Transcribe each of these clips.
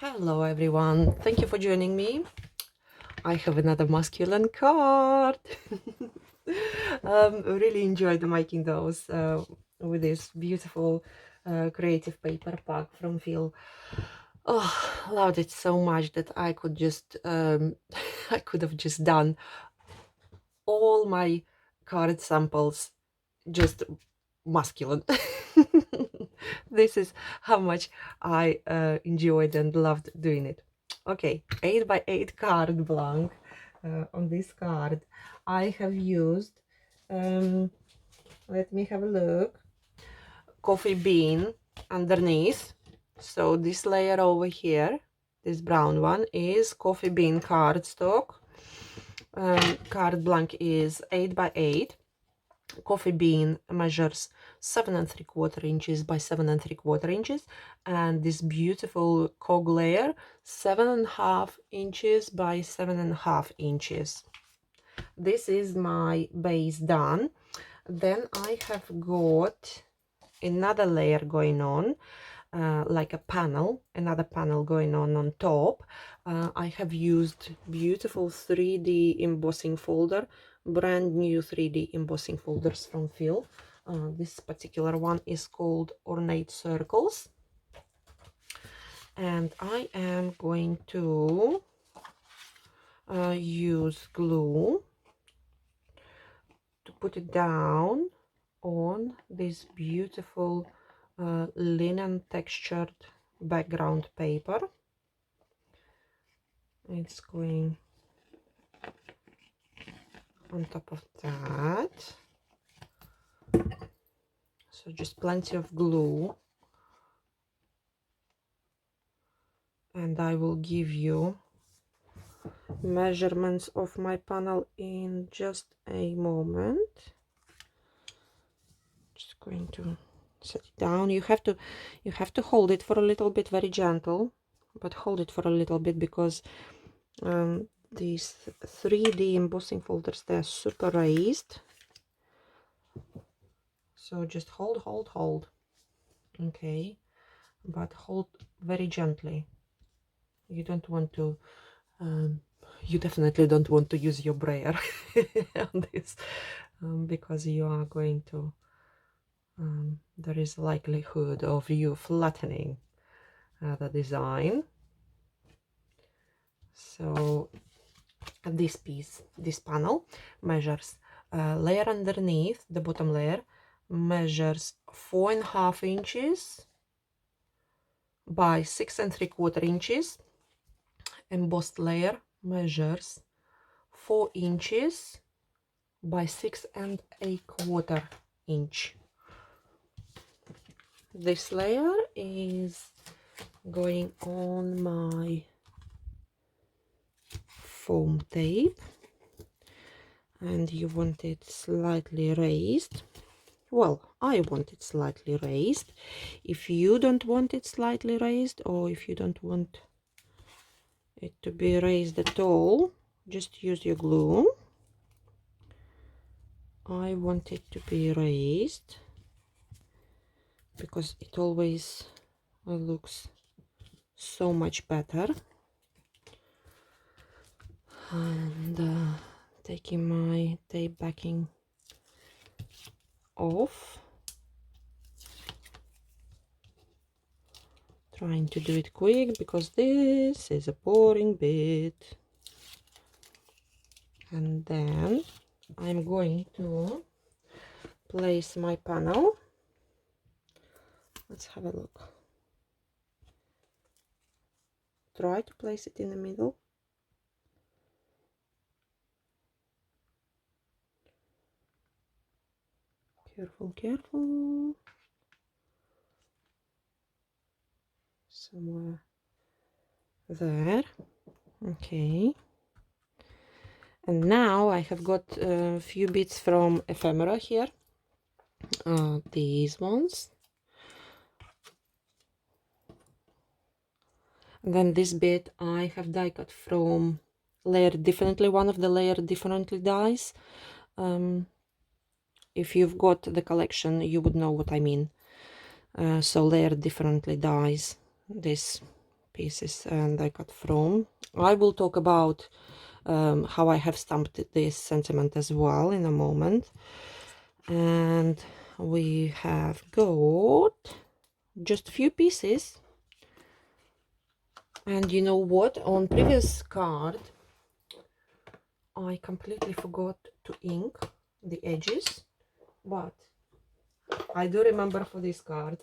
Hello everyone, thank you for joining me. I have another masculine card. Really enjoyed making those with this beautiful creative paper pack from Phil. Oh, loved it so much that I could just I could have just done all my card samples just masculine. This is how much I enjoyed and loved doing it. Okay, 8 by 8 card blank. On this card I have used, let me have a look, coffee bean underneath. So this layer over here, this brown one, is coffee bean cardstock. Card blank is 8 by 8. Coffee bean measures 7¾ inches by 7¾ inches, and this beautiful cog layer 7½ inches by 7½ inches. This is my base done. Then I have got another layer going on, like a panel, another panel going on top. I have used beautiful 3D embossing folder, brand new 3D embossing folders from Phil. This particular one is called Ornate Circles, and I am going to use glue to put it down on this beautiful linen textured background paper. It's going on top of that, so just plenty of glue, and I will give you measurements of my panel in just a moment. Just going to set it down. You have to hold it for a little bit, very gentle, but hold it for a little bit, because these 3D embossing folders, they're super raised. So just hold. Okay, but hold very gently. You don't want to you definitely don't want to use your brayer on this, because you are going to there is likelihood of you flattening the design. So this piece, this panel measures layer underneath, the bottom layer measures 4½ inches by 6¾ inches. Embossed layer measures 4 inches by 6¼ inch. This layer is going on my foam tape, and you want it slightly raised. Well, I want it slightly raised. If you don't want it slightly raised, or if you don't want it to be raised at all, just use your glue. I want it to be raised because it always looks so much better. And taking my tape backing off, trying to do it quick because this is a boring bit. And then I'm going to place my panel. Let's have a look. Try to place it in the middle. Careful. Somewhere there. Okay. And now I have got a few bits from ephemera here. These ones. And then this bit I have die cut from Layer Differently, one of the Layer Differently dies. If you've got the collection, you would know what I mean. So Layer Differently dies, this pieces and I got from. I will talk about how I have stamped this sentiment as well in a moment. And we have got just a few pieces. And you know what? On previous card, I completely forgot to ink the edges, but I do remember for this card.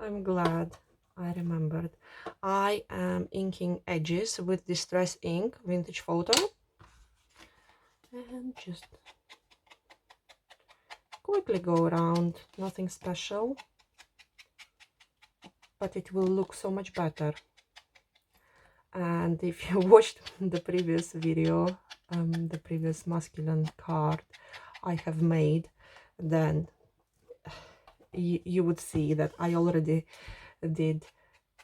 I'm glad I remembered. I am inking edges with Distress Ink Vintage Photo. And just quickly go around, nothing special, but it will look so much better. And if you watched the previous video, the previous masculine card I have made, then you would see that I already did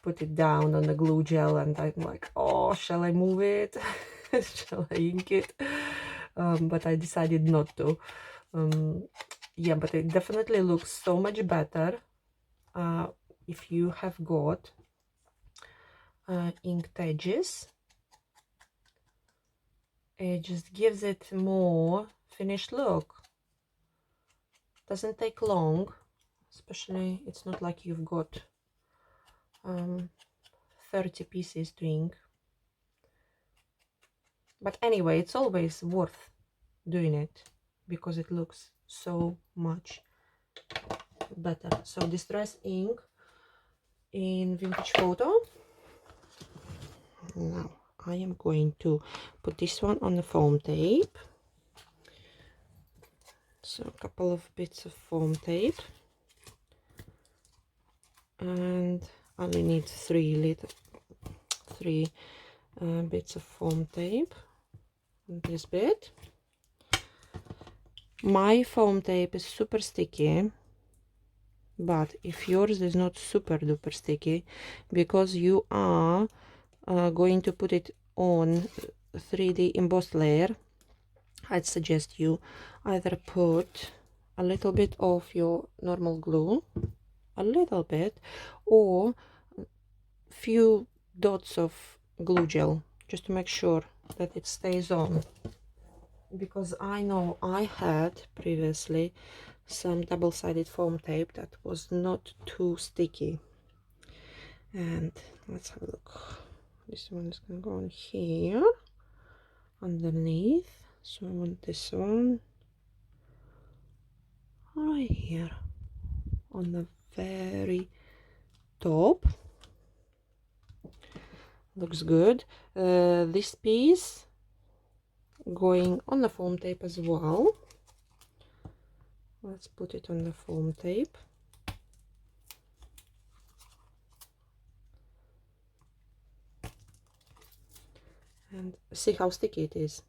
put it down on the glue gel, and I'm like, oh, shall I move it? Shall I ink it? But I decided not to. Yeah, but it definitely looks so much better if you have got inked edges. It just gives it more finished look. Doesn't take long, especially it's not like you've got 30 pieces to ink. But anyway, it's always worth doing it because it looks so much better. So Distress Ink in Vintage Photo. Now I am going to put this one on the foam tape. So a couple of bits of foam tape, and I only need three bits of foam tape. This bit. My foam tape is super sticky, but if yours is not super duper sticky, because you are going to put it on 3D embossed layer, I'd suggest you either put a little bit of your normal glue, a little bit, or few dots of glue gel, just to make sure that it stays on. Because I know I had previously some double-sided foam tape that was not too sticky. And let's have a look. This one is going to go on here underneath, so I want this one right here on the very top. Looks good. This piece going on the foam tape as well. Let's put it on the foam tape. And see how sticky it is.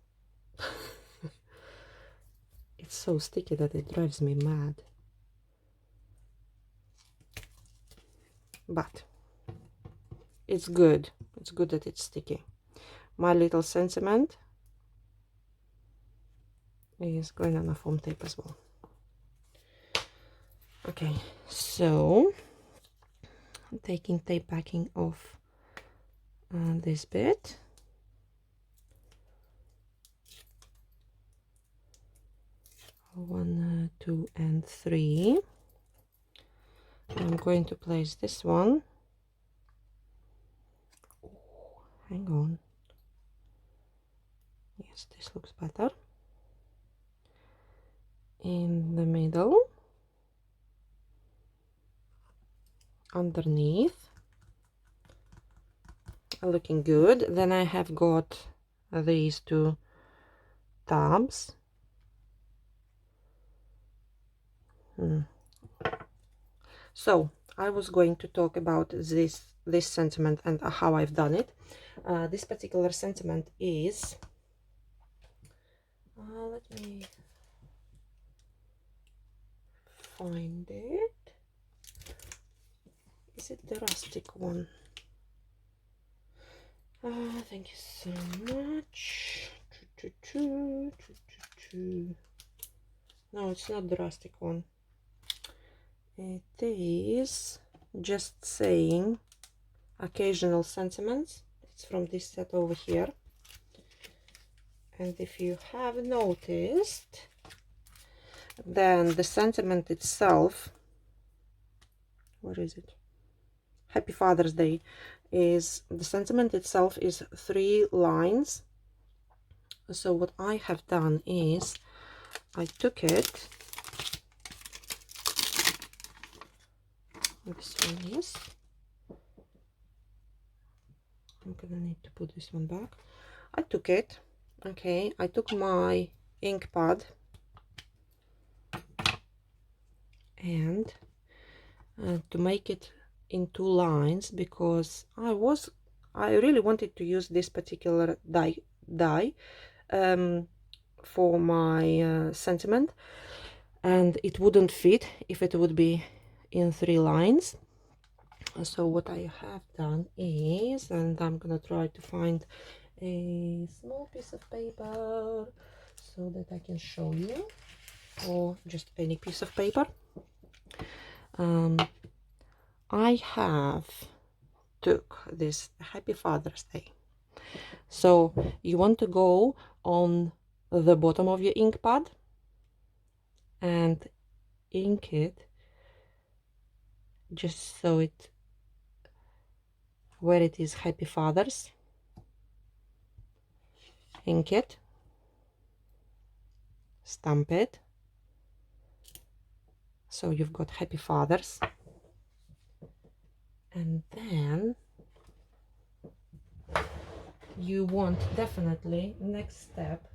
It's so sticky that it drives me mad. But it's good. It's good that it's sticky. My little sentiment is going on a foam tape as well. Okay, so I'm taking tape backing off this bit. One, two, and three. I'm going to place this one. Oh, hang on. Yes, this looks better. In the middle. Underneath. Looking good. Then I have got these two tabs. So I was going to talk about this sentiment and how I've done it. This particular sentiment is let me find it. Is it the rustic one? Thank you so much. No, it's not the rustic one. It is Just Saying Occasional Sentiments. It's from this set over here. And if you have noticed, then the sentiment itself, where is it? Happy Father's Day, is the sentiment itself is 3 lines. So what I have done is I took it, this one is, I'm gonna need to put this one back. I took it, okay, I took my ink pad and to make it in 2 lines, because I really wanted to use this particular die for my sentiment, and it wouldn't fit if it would be in 3 lines. So what I have done is, and I'm gonna try to find a small piece of paper so that I can show you, or just any piece of paper. I have took this Happy Father's Day. So you want to go on the bottom of your ink pad and ink it just so it, where it is Happy Fathers, ink it, stamp it, so you've got Happy Fathers. And then you want, definitely, next step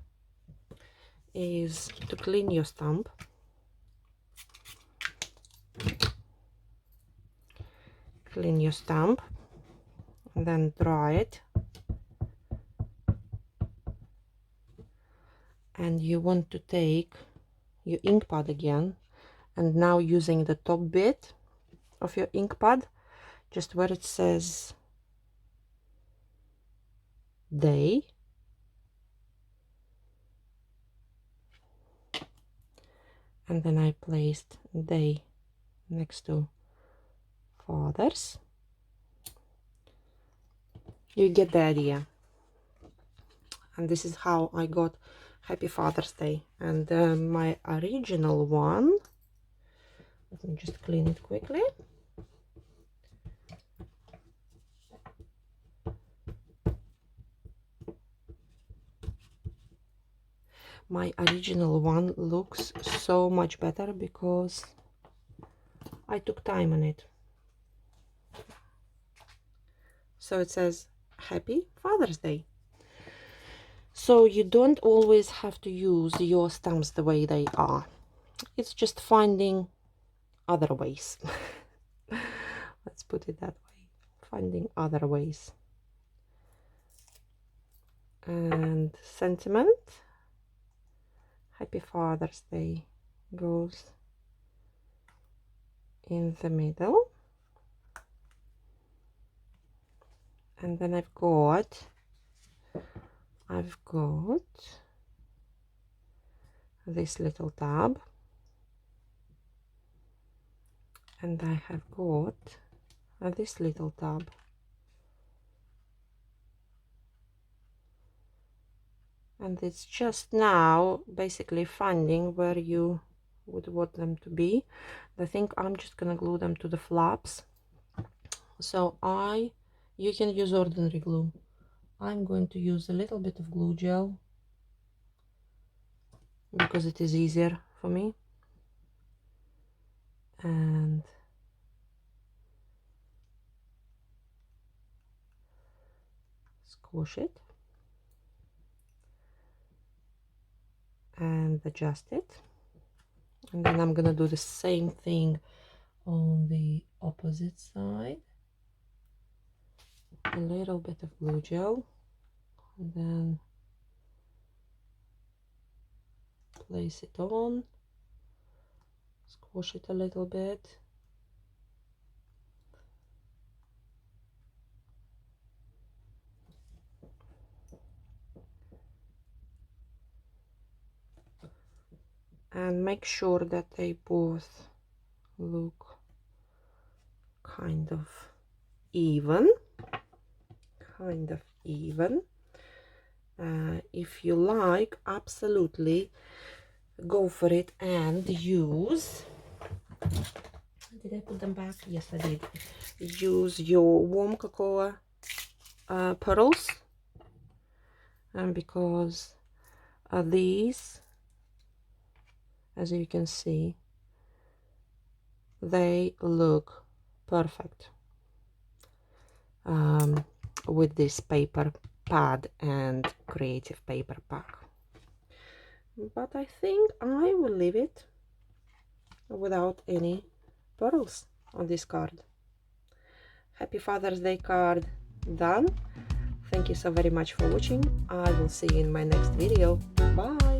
is to clean your stamp. Clean your stamp and then dry it. And you want to take your ink pad again, and now using the top bit of your ink pad, just where it says day, and then I placed day next to fathers. You get the idea. And this is how I got Happy Father's Day. And my original one, let me just clean it quickly. My original one looks so much better because I took time on it. So it says Happy Father's Day. So you don't always have to use your stamps the way they are. It's just finding other ways. Let's put it that way. Finding other ways. And sentiment, Happy Father's Day, goes in the middle. And then I've got this little tab, and I have got this little tab. And it's just now basically finding where you would want them to be. I think I'm just gonna glue them to the flaps. So you can use ordinary glue. I'm going to use a little bit of glue gel because it is easier for me. And squish it and adjust it. And then I'm gonna do the same thing on the opposite side. A little bit of glue gel, and then place it on, squish it a little bit, and make sure that they both look kind of even. kind of even. If you like, absolutely go for it and use, did I put them back? Yes, I did. Use your warm cocoa pearls, and because these, as you can see, they look perfect with this paper pad and creative paper pack. But I think I will leave it without any pearls on this card. Happy Father's Day card done. Thank you so very much for watching. I will see you in my next video. Bye.